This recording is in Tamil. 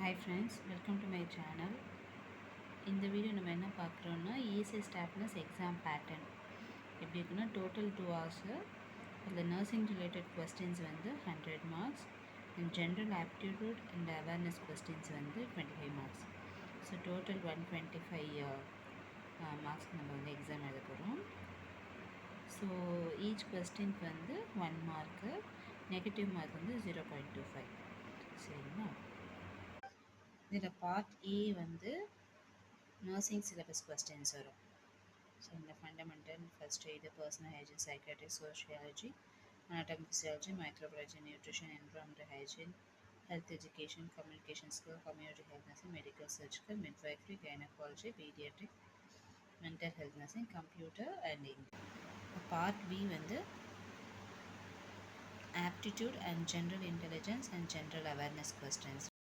Hi friends, welcome to my channel. இந்த வீடியோ நம்ம என்ன பார்க்குறோன்னா ஈஸி ஸ்டாப்னஸ் எக்ஸாம் பேட்டர்ன் எப்படி இருக்குன்னா டோட்டல் 2 hours அதில் நர்சிங் ரிலேட்டட் கொஸ்டின்ஸ் வந்து 100 marks and general aptitude and awareness questions வந்து 25 மார்க்ஸ். ஸோ டோட்டல் 125 மார்க்ஸ்க்கு நம்ம வந்து எக்ஸாம் எழுத போகிறோம். ஸோ ஈச் கொஸ்டின்க்கு வந்து 1 மார்க்கு, நெகட்டிவ் மார்க் வந்து 0.25. சரிங்களா? இதில் பார்ட் ஏ வந்து நர்சிங் சிலபஸ் கொஸ்டின்ஸ் வரும். ஸோ இந்த fundamental first aid, personal hygiene, psychiatric, sociology, anatomy, physiology, microbiology, nutrition, environmental hygiene, health education, communication skill, community health nursing, medical surgical, midwifery, gynecology, pediatric, mental health nursing, computer and English. Part B வந்து aptitude and general intelligence and general awareness questions.